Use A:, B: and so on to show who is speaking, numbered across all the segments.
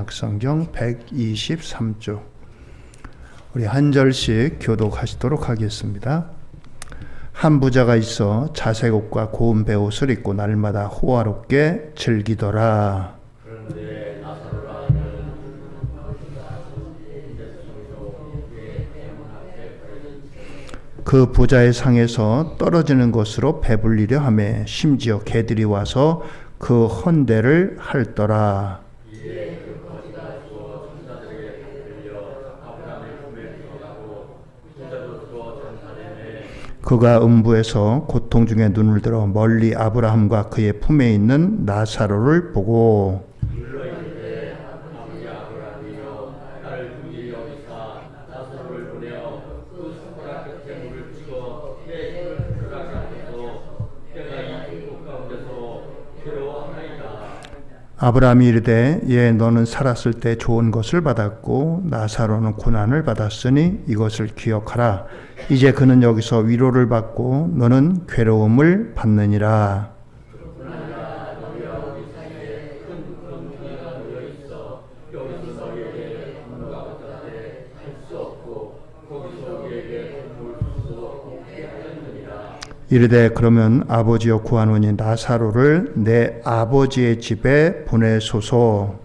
A: 신약성경 123쪽 우리 한 절씩 교독하시도록 하겠습니다. 한 부자가 있어 자색 옷과 고운 베옷을 입고 날마다 호화롭게 즐기더라. 그 부자의 상에서 떨어지는 것으로 배불리려 하며 심지어 개들이 와서 그 헌대를 핥더라. 그가 음부에서 고통 중에 눈을 들어 멀리 아브라함과 그의 품에 있는 나사로를 보고 아브라함이 이르되 너는 살았을 때 좋은 것을 받았고 나사로는 고난을 받았으니 이것을 기억하라. 이제 그는 여기서 위로를 받고 너는 괴로움을 받느니라. 이르되 그러면 아버지여 구하노니 나사로를 내 아버지의 집에 보내소서.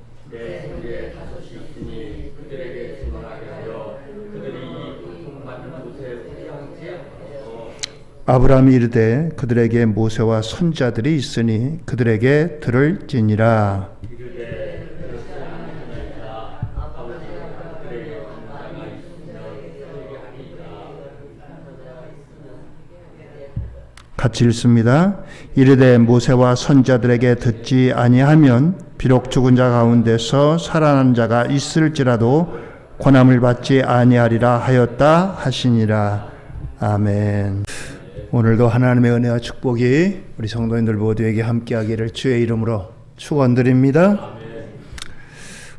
A: 아브라함이 이르되 그들에게 모세와 선자들이 있으니 그들에게 들을지니라. 같이 읽습니다. 이르되 모세와 선자들에게 듣지 아니하면 비록 죽은 자 가운데서 살아난 자가 있을지라도 권함을 받지 아니하리라 하였다 하시니라. 아멘. 오늘도 하나님의 은혜와 축복이 우리 성도님들 모두에게 함께하기를 주의 이름으로 축원드립니다.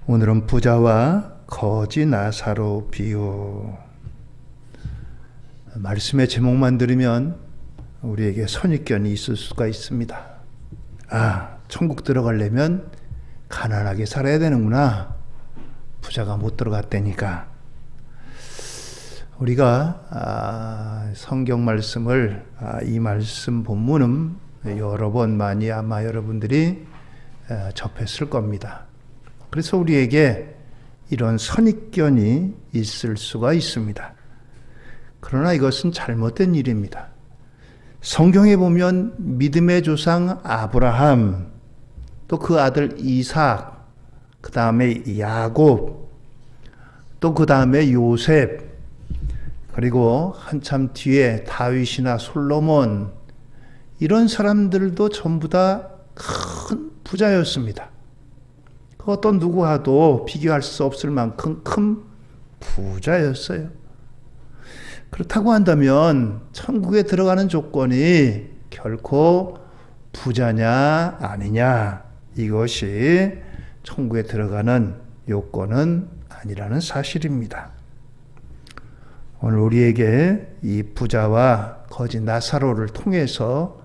A: 오늘은 부자와 거지 나사로 비유. 말씀의 제목만 들으면 우리에게 선입견이 있을 수가 있습니다. 천국 들어가려면 가난하게 살아야 되는구나. 부자가 못 들어갔다니까. 우리가 성경 말씀을 이 말씀 본문은 여러 번 많이 아마 여러분들이 접했을 겁니다. 그래서 우리에게 이런 선입견이 있을 수가 있습니다. 그러나 이것은 잘못된 일입니다. 성경에 보면 믿음의 조상 아브라함, 또 그 아들 이삭, 그 다음에 야곱, 또 그 다음에 요셉, 그리고 한참 뒤에 다윗이나 솔로몬, 이런 사람들도 전부 다 큰 부자였습니다. 그 어떤 누구와도 비교할 수 없을 만큼 큰 부자였어요. 그렇다고 한다면 천국에 들어가는 조건이 결코 부자냐 아니냐, 이것이 천국에 들어가는 요건은 아니라는 사실입니다. 오늘 우리에게 이 부자와 거지 나사로를 통해서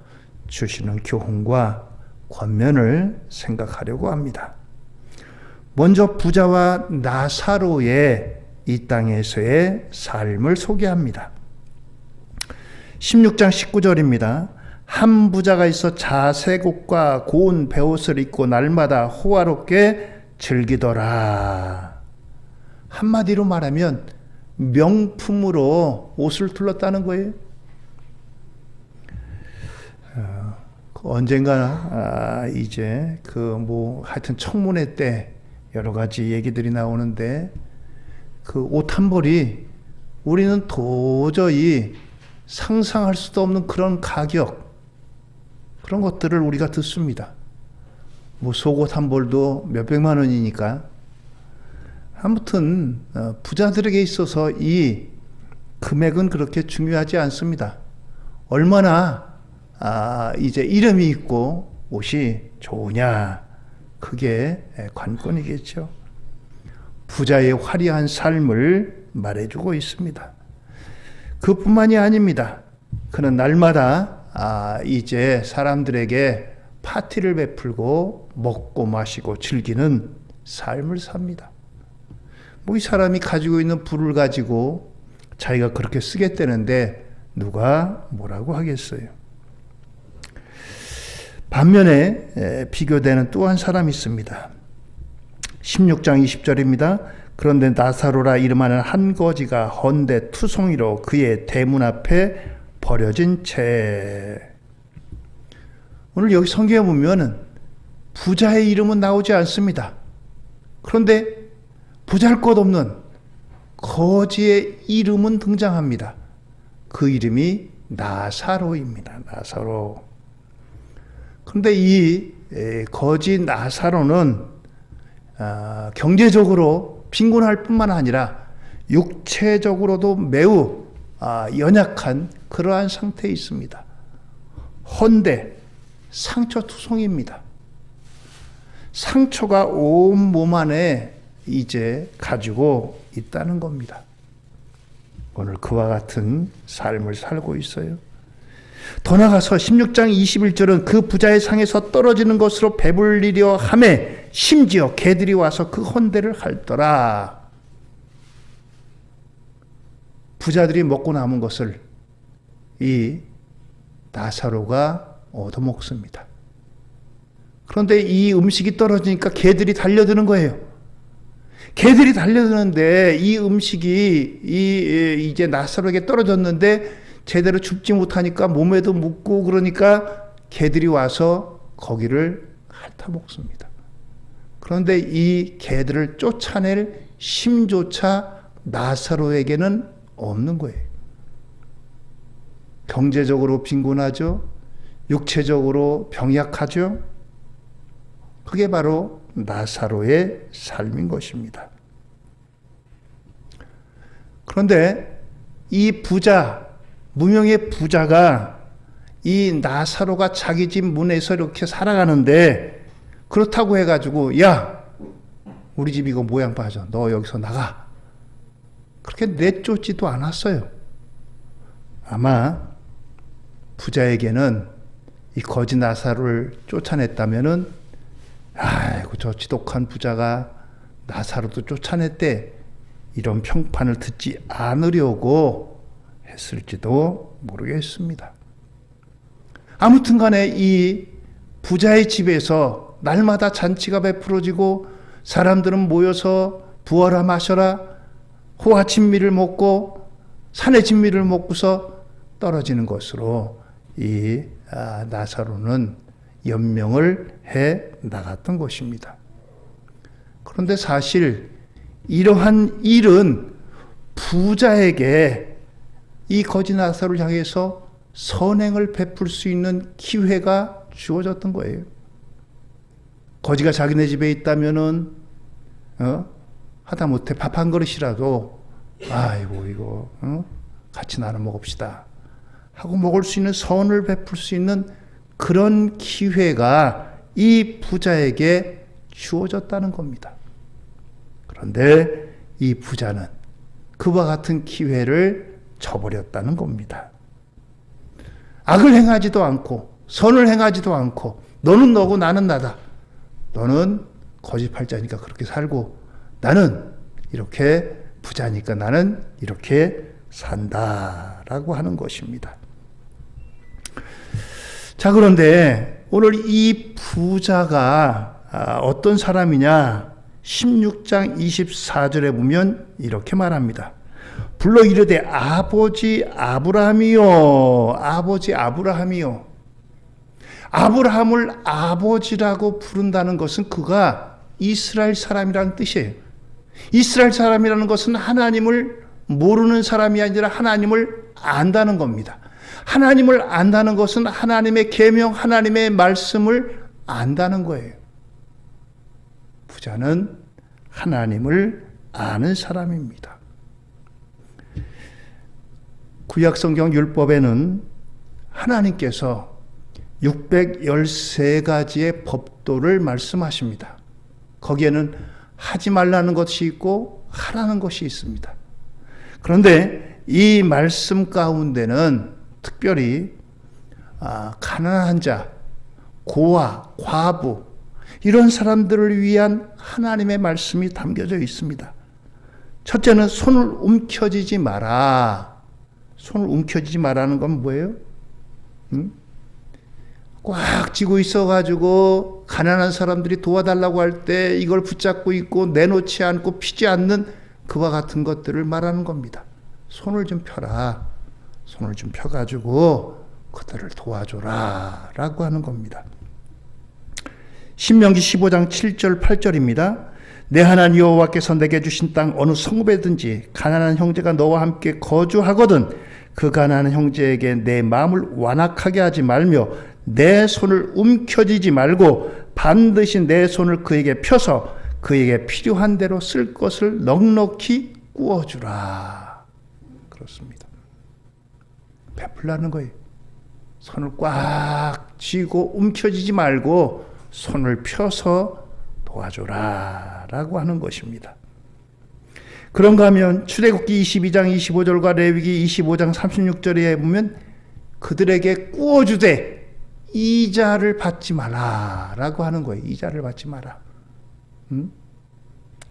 A: 주시는 교훈과 권면을 생각하려고 합니다. 먼저 부자와 나사로의 이 땅에서의 삶을 소개합니다. 16장 19절입니다. 한 부자가 있어 자색 옷과 고운 베옷을 입고 날마다 호화롭게 즐기더라. 한마디로 말하면 명품으로 옷을 둘렀다는 거예요. 언젠가 이제 하여튼 청문회 때 여러 가지 얘기들이 나오는데 그 옷 한 벌이 우리는 도저히 상상할 수도 없는 그런 가격, 그런 것들을 우리가 듣습니다. 속옷 한 벌도 몇백만 원이니까. 아무튼 부자들에게 있어서 이 금액은 그렇게 중요하지 않습니다. 얼마나 이제 이름이 있고 옷이 좋으냐, 그게 관건이겠죠. 부자의 화려한 삶을 말해주고 있습니다. 그뿐만이 아닙니다. 그는 날마다 이제 사람들에게 파티를 베풀고 먹고 마시고 즐기는 삶을 삽니다. 뭐 이 사람이 가지고 있는 부를 가지고 자기가 그렇게 쓰겠다는데 누가 뭐라고 하겠어요. 반면에 비교되는 또 한 사람이 있습니다. 16장 20절입니다. 그런데 나사로라 이름하는 한 거지가 헌데 투성이로 그의 대문 앞에 버려진 채. 오늘 여기 성경에 보면은 부자의 이름은 나오지 않습니다. 그런데 보잘것없는 거지의 이름은 등장합니다. 그 이름이 나사로입니다. 나사로. 그런데 이 거지 나사로는 경제적으로 빈곤할 뿐만 아니라 육체적으로도 매우 연약한 그러한 상태에 있습니다. 헌데 상처투성입니다. 상처가 온 몸 안에 이제 가지고 있다는 겁니다. 오늘 그와 같은 삶을 살고 있어요. 더 나아가서 16장 21절은 그 부자의 상에서 떨어지는 것으로 배불리려 하매 심지어 개들이 와서 그 헌대를 핥더라. 부자들이 먹고 남은 것을 이 나사로가 얻어먹습니다. 그런데 이 음식이 떨어지니까 개들이 달려드는 거예요. 개들이 달려드는데 이 음식이 이제 나사로에게 떨어졌는데 제대로 줍지 못하니까 몸에도 묻고 그러니까 개들이 와서 거기를 핥아먹습니다. 그런데 이 개들을 쫓아낼 힘조차 나사로에게는 없는 거예요. 경제적으로 빈곤하죠. 육체적으로 병약하죠. 그게 바로 나사로의 삶인 것입니다. 그런데 이 부자, 무명의 부자가 이 나사로가 자기 집 문에서 이렇게 살아가는데 그렇다고 해가지고 야 우리 집 이거 모양 빠져 너 여기서 나가 그렇게 내쫓지도 않았어요. 아마 부자에게는 이 거지 나사로를 쫓아냈다면은 아이고 저 지독한 부자가 나사로도 쫓아냈대 이런 평판을 듣지 않으려고 했을지도 모르겠습니다. 아무튼 간에 이 부자의 집에서 날마다 잔치가 베풀어지고 사람들은 모여서 부어라 마셔라 호화 진미를 먹고 산의 진미를 먹고서 떨어지는 것으로 이 나사로는 연명을 해 나갔던 것입니다. 그런데 사실 이러한 일은 부자에게 이 거지 나사로를 향해서 선행을 베풀 수 있는 기회가 주어졌던 거예요. 거지가 자기네 집에 있다면은 하다못해 밥 한 그릇이라도 아이고 이거 같이 나눠 먹읍시다 하고 먹을 수 있는 선을 베풀 수 있는 그런 기회가 이 부자에게 주어졌다는 겁니다. 그런데 이 부자는 그와 같은 기회를 저버렸다는 겁니다. 악을 행하지도 않고 선을 행하지도 않고 너는 너고 나는 나다. 너는 거짓팔자니까 그렇게 살고 나는 이렇게 부자니까 나는 이렇게 산다라고 하는 것입니다. 자, 그런데 오늘 이 부자가 어떤 사람이냐? 16장 24절에 보면 이렇게 말합니다. 불러 이르되 아버지 아브라함이요. 아버지 아브라함이요. 아브라함을 아버지라고 부른다는 것은 그가 이스라엘 사람이라는 뜻이에요. 이스라엘 사람이라는 것은 하나님을 모르는 사람이 아니라 하나님을 안다는 겁니다. 하나님을 안다는 것은 하나님의 계명, 하나님의 말씀을 안다는 거예요. 부자는 하나님을 아는 사람입니다. 구약성경 율법에는 하나님께서 613가지의 법도를 말씀하십니다. 거기에는 하지 말라는 것이 있고 하라는 것이 있습니다. 그런데 이 말씀 가운데는 특별히 가난한 자, 고아, 과부, 이런 사람들을 위한 하나님의 말씀이 담겨져 있습니다. 첫째는 손을 움켜쥐지 마라. 손을 움켜쥐지 마라는 건 뭐예요? 꽉 쥐고 있어가지고 가난한 사람들이 도와달라고 할 때 이걸 붙잡고 있고 내놓지 않고 피지 않는 그와 같은 것들을 말하는 겁니다. 손을 좀 펴라. 손을 좀 펴가지고 그들을 도와줘라 라고 하는 겁니다. 신명기 15장 7절 8절입니다. 내 하나님 여호와께서 내게 주신 땅 어느 성읍에든지 가난한 형제가 너와 함께 거주하거든 그 가난한 형제에게 내 마음을 완악하게 하지 말며 내 손을 움켜쥐지 말고 반드시 내 손을 그에게 펴서 그에게 필요한 대로 쓸 것을 넉넉히 구워주라. 그렇습니다. 베풀라는 거예요. 손을 꽉 쥐고 움켜쥐지 말고 손을 펴서 도와줘라 라고 하는 것입니다. 그런가 하면 출애굽기 22장 25절과 레위기 25장 36절에 보면 그들에게 구워주되 이자를 받지 마라 라고 하는 거예요. 이자를 받지 마라.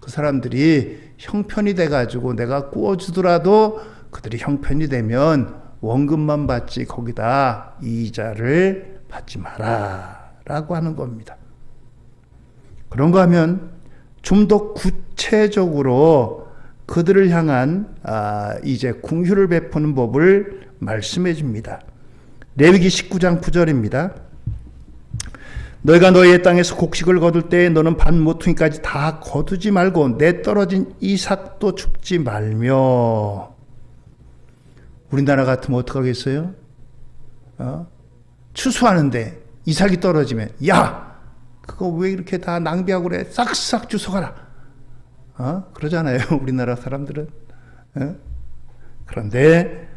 A: 그 사람들이 형편이 돼가지고 내가 구워주더라도 그들이 형편이 되면 원금만 받지 거기다 이자를 받지 마라 라고 하는 겁니다. 그런가 하면 좀 더 구체적으로 그들을 향한 이제 긍휼을 베푸는 법을 말씀해 줍니다. 레위기 19장 9절입니다. 너희가 너희의 땅에서 곡식을 거둘 때에 너는 반 모퉁이까지 다 거두지 말고 내 떨어진 이삭도 줍지 말며. 우리나라 같으면 어떡하겠어요? 추수하는데 이삭이 떨어지면 야 그거 왜 이렇게 다 낭비하고 그래? 싹싹 주워가라. 그러잖아요. 우리나라 사람들은. 그런데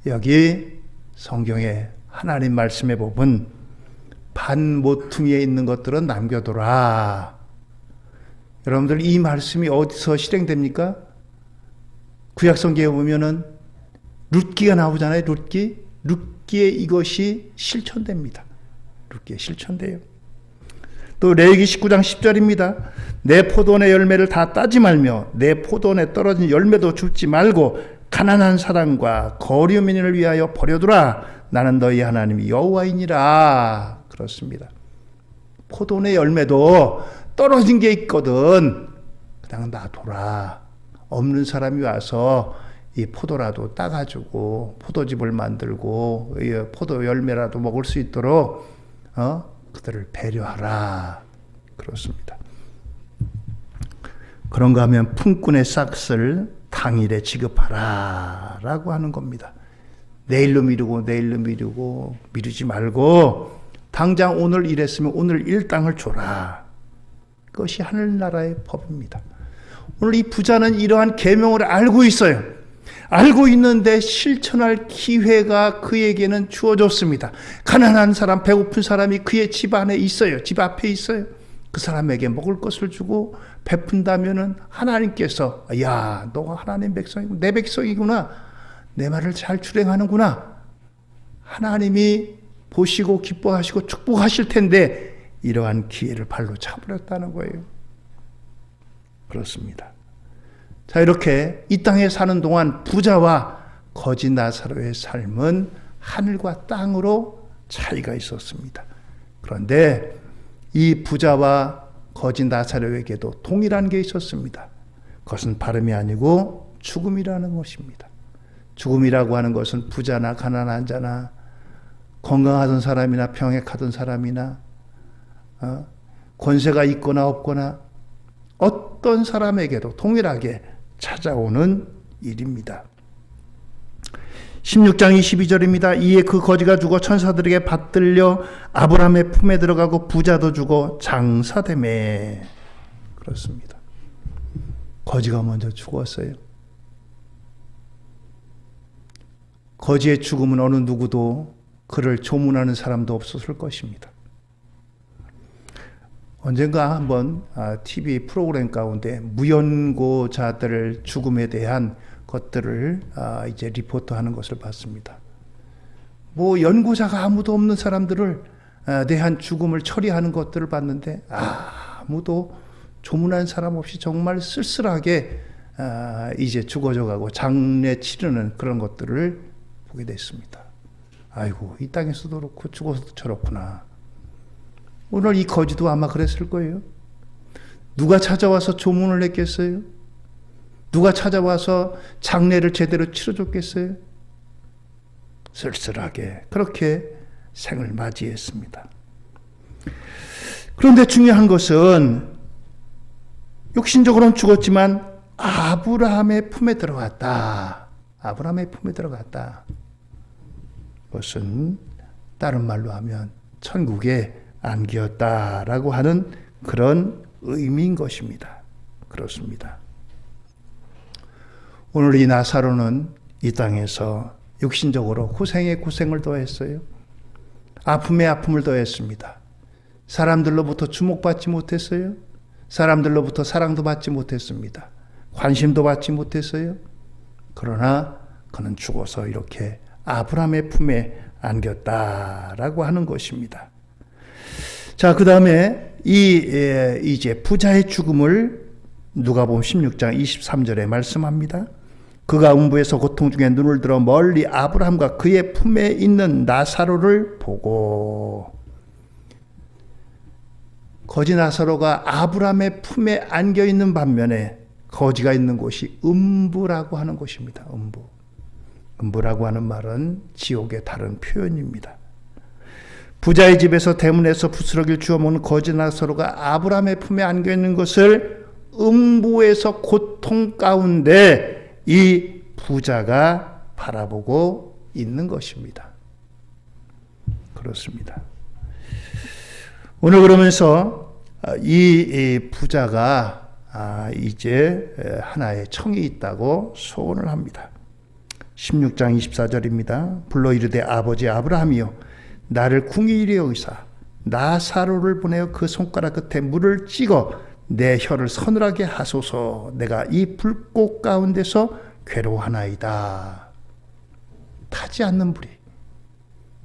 A: 여기 성경에 하나님 말씀에 보면 반 모퉁이에 있는 것들은 남겨둬라. 여러분들 이 말씀이 어디서 실행됩니까? 구약성경에 보면은 룻기가 나오잖아요. 룻기에 이것이 실천됩니다. 룻기에 실천돼요. 또 레위기 19장 10절입니다. 내 포도원의 열매를 다 따지 말며 내 포도원에 떨어진 열매도 줍지 말고 가난한 사람과 거류민을 위하여 버려두라. 나는 너희 하나님이 여호와이니라. 그렇습니다. 포도원의 열매도 떨어진 게 있거든. 그냥 놔둬라. 없는 사람이 와서 이 포도라도 따가지고 포도즙을 만들고 포도 열매라도 먹을 수 있도록 그들을 배려하라. 그렇습니다. 그런가 하면 품꾼의 싹을 당일에 지급하라 라고 하는 겁니다. 내일로 미루지 말고 당장 오늘 일했으면 오늘 일당을 줘라. 그것이 하늘나라의 법입니다. 오늘 이 부자는 이러한 계명을 알고 있어요. 알고 있는데 실천할 기회가 그에게는 주어졌습니다. 가난한 사람, 배고픈 사람이 그의 집 안에 있어요. 집 앞에 있어요. 그 사람에게 먹을 것을 주고 베푼다면은 하나님께서 야, 너가 하나님 백성이고 내 백성이구나. 내 말을 잘 실행하는구나. 하나님이 보시고 기뻐하시고 축복하실 텐데 이러한 기회를 발로 차버렸다는 거예요. 그렇습니다. 자, 이렇게 이 땅에 사는 동안 부자와 거지 나사로의 삶은 하늘과 땅으로 차이가 있었습니다. 그런데 이 부자와 거지 나사로에게도 동일한 게 있었습니다. 그것은 발음이 아니고 죽음이라는 것입니다. 죽음이라고 하는 것은 부자나 가난한 자나 건강하던 사람이나 병약하던 사람이나 권세가 있거나 없거나 어떤 사람에게도 동일하게 찾아오는 일입니다. 16장 22절입니다. 이에 그 거지가 죽어 천사들에게 받들려 아브라함의 품에 들어가고 부자도 죽어 장사되매. 그렇습니다. 거지가 먼저 죽었어요. 거지의 죽음은 어느 누구도 그를 조문하는 사람도 없었을 것입니다. 언젠가 한번 TV 프로그램 가운데 무연고자들 죽음에 대한 것들을 이제 리포트하는 것을 봤습니다. 뭐 연고자가 아무도 없는 사람들을 대한 죽음을 처리하는 것들을 봤는데 아무도 조문한 사람 없이 정말 쓸쓸하게 이제 죽어져 가고 장례 치르는 그런 것들을 보게 됐습니다. 아이고, 이 땅에서도 그렇고 죽어서도 저렇구나. 오늘 이 거지도 아마 그랬을 거예요. 누가 찾아와서 조문을 했겠어요? 누가 찾아와서 장례를 제대로 치러줬겠어요? 쓸쓸하게 그렇게 생을 맞이했습니다. 그런데 중요한 것은 육신적으로는 죽었지만 아브라함의 품에 들어갔다. 아브라함의 품에 들어갔다. 그것은 다른 말로 하면 천국에 안기었다라고 하는 그런 의미인 것입니다. 그렇습니다. 오늘 이 나사로는 이 땅에서 육신적으로 고생에 고생을 더했어요. 아픔에 아픔을 더했습니다. 사람들로부터 주목받지 못했어요. 사람들로부터 사랑도 받지 못했습니다. 관심도 받지 못했어요. 그러나 그는 죽어서 이렇게 아브라함의 품에 안겼다라고 하는 것입니다. 자, 그 다음에 이제 부자의 죽음을 누가복음 16장 23절에 말씀합니다. 그가 음부에서 고통 중에 눈을 들어 멀리 아브라함과 그의 품에 있는 나사로를 보고, 거지 나사로가 아브라함의 품에 안겨 있는 반면에 거지가 있는 곳이 음부라고 하는 곳입니다. 음부. 음부라고 하는 말은 지옥의 다른 표현입니다. 부자의 집에서 대문에서 부스러기를 주워 먹는 거지 나사로가 아브라함의 품에 안겨 있는 것을 음부에서 고통 가운데 이 부자가 바라보고 있는 것입니다. 그렇습니다. 오늘 그러면서 이 부자가 이제 하나의 청이 있다고 소원을 합니다. 16장 24절입니다. 불러 이르되 아버지 아브라함이여 나를 궁히 여기사 나사로를 보내어 그 손가락 끝에 물을 찍어 내 혀를 서늘하게 하소서. 내가 이 불꽃 가운데서 괴로워하나이다. 타지 않는 불이,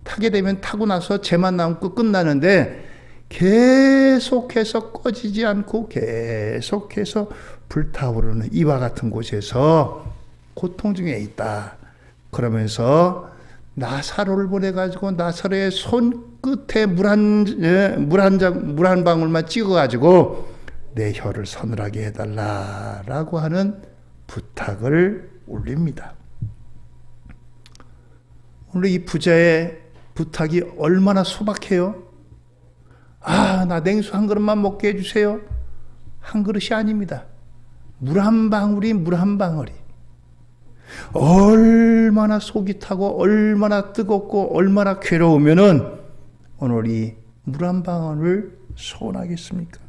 A: 타게 되면 타고 나서 재만 남고 끝나는데 계속해서 꺼지지 않고 계속해서 불타오르는 이와 같은 곳에서 고통 중에 있다. 그러면서 나사로를 보내가지고 나사로의 손끝에 물 한 방울만 찍어가지고 내 혀를 서늘하게 해달라라고 하는 부탁을 올립니다. 오늘 이 부자의 부탁이 얼마나 소박해요? 나 냉수 한 그릇만 먹게 해주세요. 한 그릇이 아닙니다. 물 한 방울이 물 한 방울이 얼마나 속이 타고 얼마나 뜨겁고 얼마나 괴로우면은 오늘 이 물 한 방울을 소원하겠습니까?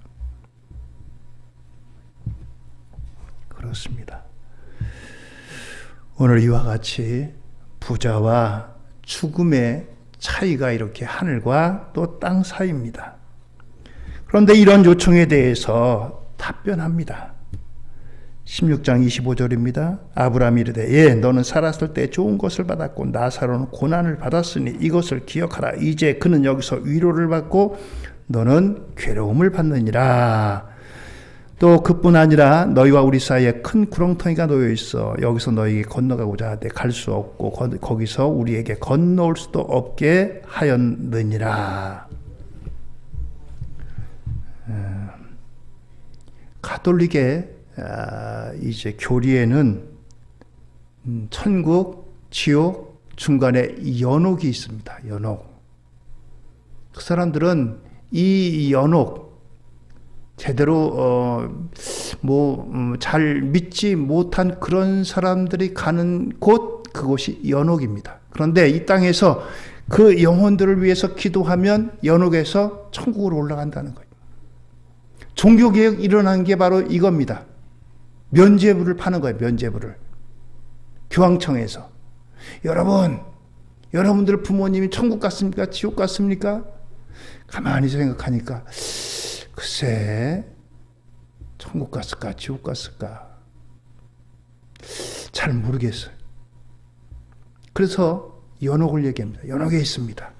A: 그렇습니다. 오늘 이와 같이 부자와 죽음의 차이가 이렇게 하늘과 또 땅 사이입니다. 그런데 이런 요청에 대해서 답변합니다. 16장 25절입니다. 아브라함이 이르되 너는 살았을 때 좋은 것을 받았고 나사로는 고난을 받았으니 이것을 기억하라. 이제 그는 여기서 위로를 받고 너는 괴로움을 받느니라. 또 그뿐 아니라 너희와 우리 사이에 큰 구렁텅이가 놓여 있어 여기서 너희에게 건너가고자 하되 갈 수 없고 거기서 우리에게 건너올 수도 없게 하였느니라. 가톨릭의 이제 교리에는 천국, 지옥 중간에 연옥이 있습니다. 연옥. 그 사람들은 이 연옥 제대로 잘 믿지 못한 그런 사람들이 가는 곳, 그곳이 연옥입니다. 그런데 이 땅에서 그 영혼들을 위해서 기도하면 연옥에서 천국으로 올라간다는 거예요. 종교개혁 일어난 게 바로 이겁니다. 면죄부를 파는 거예요. 면죄부를. 교황청에서. 여러분들 부모님이 천국 갔습니까? 지옥 갔습니까? 가만히 생각하니까 글쎄 천국 갔을까? 지옥 갔을까? 잘 모르겠어요. 그래서 연옥을 얘기합니다. 연옥에 있습니다.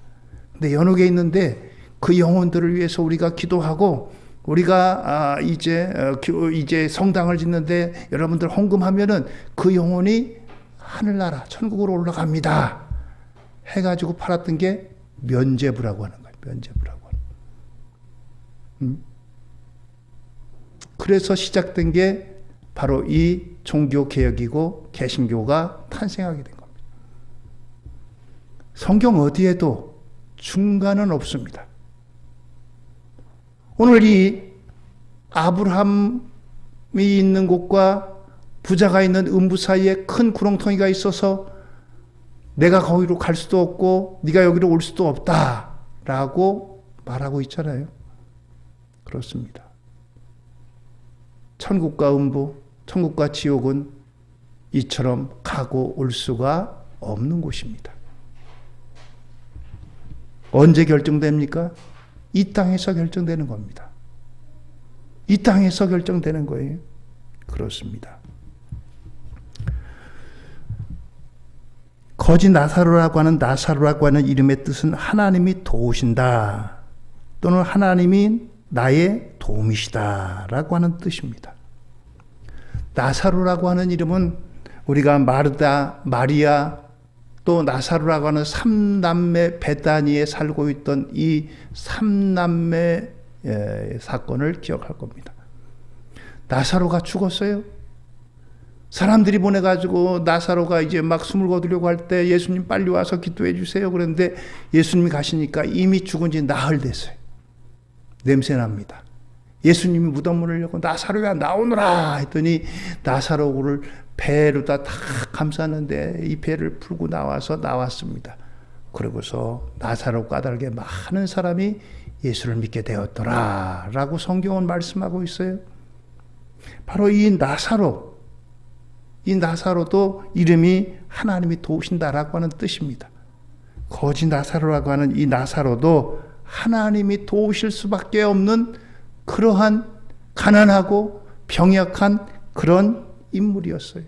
A: 근데 연옥에 있는데 그 영혼들을 위해서 우리가 기도하고 우리가 이제 성당을 짓는데 여러분들 헌금하면은 그 영혼이 하늘나라 천국으로 올라갑니다 해가지고 팔았던 게 면죄부라고 하는 거예요. 면죄부라고 하는. 그래서 시작된 게 바로 이 종교개혁이고 개신교가 탄생하게 된 겁니다. 성경 어디에도 중간은 없습니다. 오늘 이 아브라함이 있는 곳과 부자가 있는 음부 사이에 큰 구렁텅이가 있어서 내가 거기로 갈 수도 없고 네가 여기로 올 수도 없다라고 말하고 있잖아요. 그렇습니다. 천국과 음부, 천국과 지옥은 이처럼 가고 올 수가 없는 곳입니다. 언제 결정됩니까? 이 땅에서 결정되는 겁니다. 이 땅에서 결정되는 거예요. 그렇습니다. 거지 나사로라고 하는 이름의 뜻은 하나님이 도우신다 또는 하나님이 나의 도움이시다라고 하는 뜻입니다. 나사로라고 하는 이름은 우리가 마르다, 마리아 또 나사로라고 하는 삼남매 베다니에 살고 있던 이 삼남매 사건을 기억할 겁니다. 나사로가 죽었어요. 사람들이 보내가지고 나사로가 이제 막 숨을 거두려고 할 때 예수님 빨리 와서 기도해 주세요. 그런데 예수님이 가시니까 이미 죽은 지 나흘 됐어요. 냄새납니다. 예수님이 무덤문을 열고 나사로야 나오너라 했더니 나사로를 배로다 다 감쌌는데 이 배를 풀고 나왔습니다. 그러고서 나사로 까닭에 많은 사람이 예수를 믿게 되었더라 라고 성경은 말씀하고 있어요. 바로 이 나사로도 이름이 하나님이 도우신다라고 하는 뜻입니다. 거지 나사로라고 하는 이 나사로도 하나님이 도우실 수밖에 없는 그러한 가난하고 병약한 그런 인물이었어요.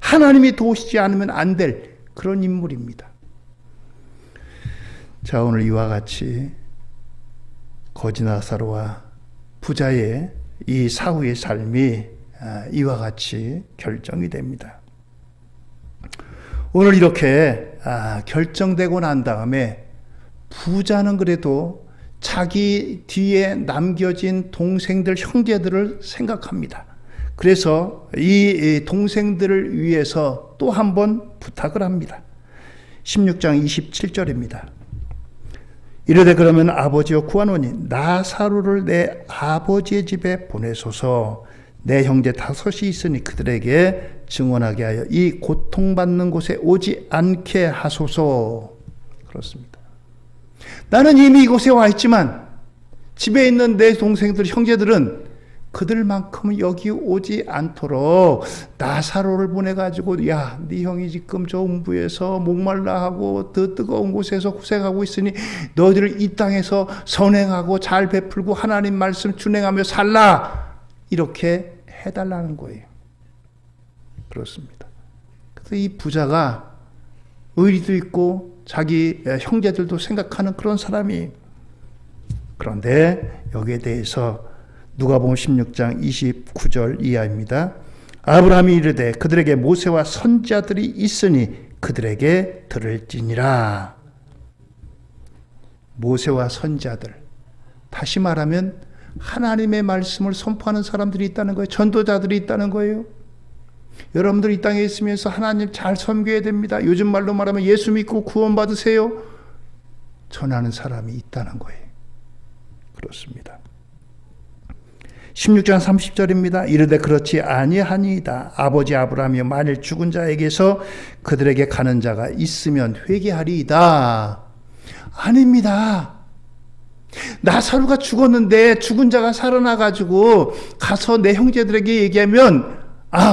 A: 하나님이 도우시지 않으면 안 될 그런 인물입니다. 자, 오늘 이와 같이 거지 나사로와 부자의 이 사후의 삶이 이와 같이 결정이 됩니다. 오늘 이렇게 결정되고 난 다음에 부자는 그래도 자기 뒤에 남겨진 동생들, 형제들을 생각합니다. 그래서 이 동생들을 위해서 또 한 번 부탁을 합니다. 16장 27절입니다. 이르되 그러면 아버지여 구하노니 나사로를 내 아버지의 집에 보내소서. 내 형제 5이 있으니 그들에게 증언하게 하여 이 고통받는 곳에 오지 않게 하소서. 그렇습니다. 나는 이미 이곳에 와 있지만 집에 있는 내 동생들, 형제들은 그들만큼은 여기 오지 않도록 나사로를 보내가지고 야, 네 형이 지금 저 음부에서 목말라 하고 더 뜨거운 곳에서 고생하고 있으니 너희들 이 땅에서 선행하고 잘 베풀고 하나님 말씀 준행하며 살라. 이렇게 해달라는 거예요. 그렇습니다. 그래서 이 부자가 의리도 있고 자기 형제들도 생각하는 그런 사람이, 그런데 여기에 대해서 누가복음 16장 29절 이하입니다. 아브라함이 이르되 그들에게 모세와 선지자들이 있으니 그들에게 들을지니라. 모세와 선지자들, 다시 말하면 하나님의 말씀을 선포하는 사람들이 있다는 거예요. 전도자들이 있다는 거예요. 여러분들 이 땅에 있으면서 하나님 잘 섬겨야 됩니다. 요즘 말로 말하면 예수 믿고 구원받으세요. 전하는 사람이 있다는 거예요. 그렇습니다. 16장 30절입니다. 이르되 그렇지 아니하니이다. 아버지 아브라함이여 만일 죽은 자에게서 그들에게 가는 자가 있으면 회개하리이다. 아닙니다. 나사로가 죽었는데 죽은 자가 살아나가지고 가서 내 형제들에게 얘기하면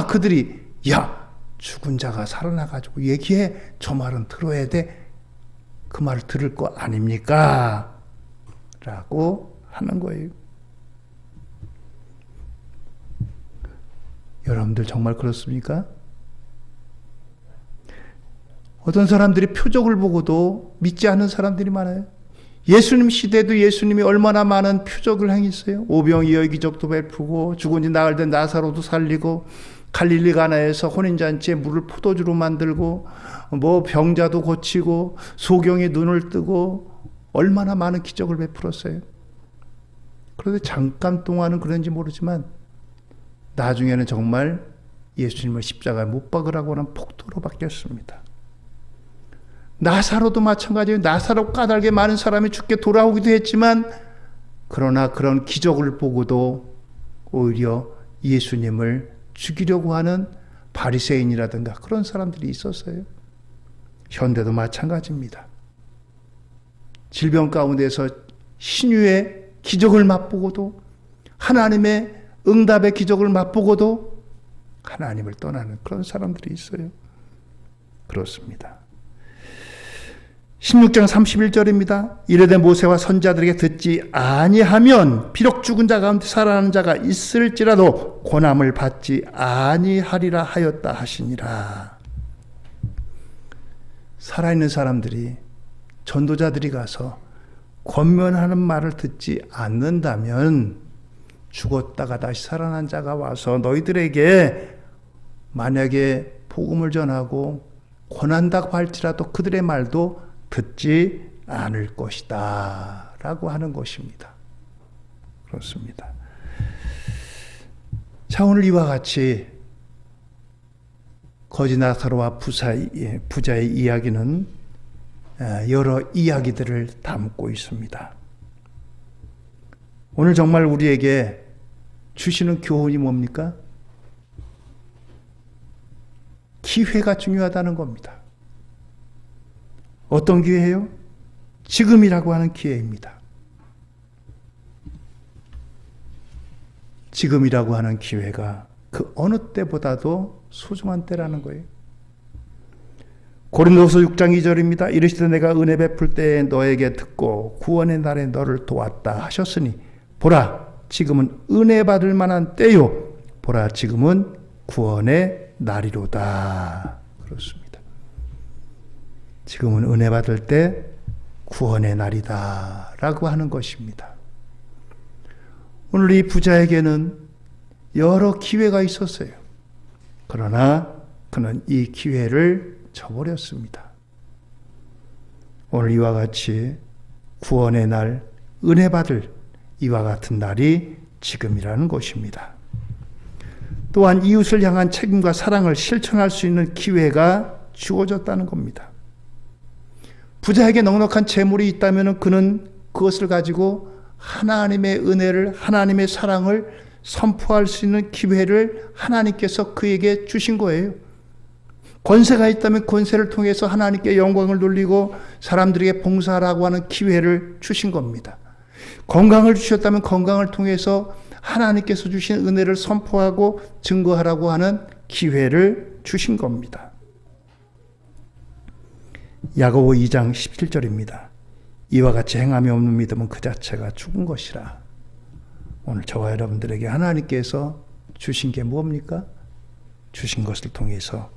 A: 그들이 야, 죽은 자가 살아나가지고 얘기해. 저 말은 들어야 돼. 그 말을 들을 거 아닙니까? 라고 하는 거예요. 여러분들 정말 그렇습니까? 어떤 사람들이 표적을 보고도 믿지 않는 사람들이 많아요. 예수님 시대도 예수님이 얼마나 많은 표적을 행했어요. 오병이어의 기적도 베푸고 죽은 지 나흘 된 나사로도 살리고 갈릴리 가나에서 혼인잔치에 물을 포도주로 만들고 뭐 병자도 고치고 소경이 눈을 뜨고 얼마나 많은 기적을 베풀었어요. 그런데 잠깐 동안은 그런지 모르지만 나중에는 정말 예수님을 십자가에 못 박으라고 하는 폭도로 바뀌었습니다. 나사로도 마찬가지예요. 나사로 까닭에 많은 사람이 죽게 돌아오기도 했지만 그러나 그런 기적을 보고도 오히려 예수님을 죽이려고 하는 바리새인이라든가 그런 사람들이 있었어요. 현대도 마찬가지입니다. 질병 가운데서 신유의 기적을 맛보고도 하나님의 응답의 기적을 맛보고도 하나님을 떠나는 그런 사람들이 있어요. 그렇습니다. 16장 31절입니다. 이르되 모세와 선자들에게 듣지 아니하면 비록 죽은 자 가운데 살아나는 자가 있을지라도 고난을 받지 아니하리라 하였다 하시니라. 살아있는 사람들이 전도자들이 가서 권면하는 말을 듣지 않는다면 죽었다가 다시 살아난 자가 와서 너희들에게 만약에 복음을 전하고 권한다고 할지라도 그들의 말도 듣지 않을 것이다 라고 하는 것입니다. 그렇습니다. 자, 오늘 이와 같이 거지 나사로와 부자의 이야기는 여러 이야기들을 담고 있습니다. 오늘 정말 우리에게 주시는 교훈이 뭡니까? 기회가 중요하다는 겁니다. 어떤 기회예요? 지금이라고 하는 기회입니다. 지금이라고 하는 기회가 그 어느 때보다도 소중한 때라는 거예요. 고린도서 6장 2절입니다. 이르시되 내가 은혜 베풀 때에 너에게 듣고 구원의 날에 너를 도왔다 하셨으니 보라 지금은 은혜 받을 만한 때요 보라 지금은 구원의 날이로다. 그렇습니다. 지금은 은혜 받을 때 구원의 날이다 라고 하는 것입니다. 오늘 이 부자에게는 여러 기회가 있었어요. 그러나 그는 이 기회를 저버렸습니다. 오늘 이와 같이 구원의 날, 은혜 받을 이와 같은 날이 지금이라는 것입니다. 또한 이웃을 향한 책임과 사랑을 실천할 수 있는 기회가 주어졌다는 겁니다. 부자에게 넉넉한 재물이 있다면 그는 그것을 가지고 하나님의 은혜를, 하나님의 사랑을 선포할 수 있는 기회를 하나님께서 그에게 주신 거예요. 권세가 있다면 권세를 통해서 하나님께 영광을 돌리고 사람들에게 봉사하라고 하는 기회를 주신 겁니다. 건강을 주셨다면 건강을 통해서 하나님께서 주신 은혜를 선포하고 증거하라고 하는 기회를 주신 겁니다. 야고보 2장 17절입니다. 이와 같이 행함이 없는 믿음은 그 자체가 죽은 것이라. 오늘 저와 여러분들에게 하나님께서 주신 게 뭡니까? 주신 것을 통해서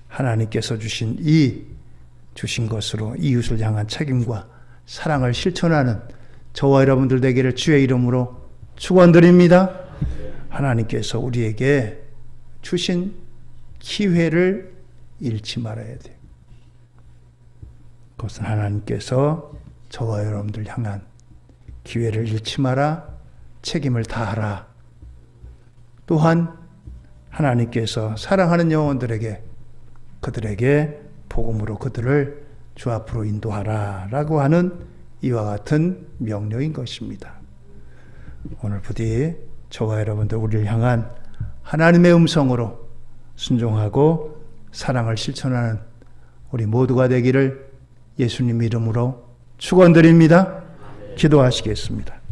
A: 하나님께서 주신 것으로 이웃을 향한 책임과 사랑을 실천하는 저와 여러분들 되기를 주의 이름으로 축원드립니다. 하나님께서 우리에게 주신 기회를 잃지 말아야 돼요. 그것은 하나님께서 저와 여러분들 향한 기회를 잃지 마라, 책임을 다하라. 또한 하나님께서 사랑하는 영혼들에게 그들에게 복음으로 그들을 주 앞으로 인도하라 라고 하는 이와 같은 명령인 것입니다. 오늘 부디 저와 여러분들 우리를 향한 하나님의 음성으로 순종하고 사랑을 실천하는 우리 모두가 되기를 예수님 이름으로 축원드립니다. 기도하시겠습니다.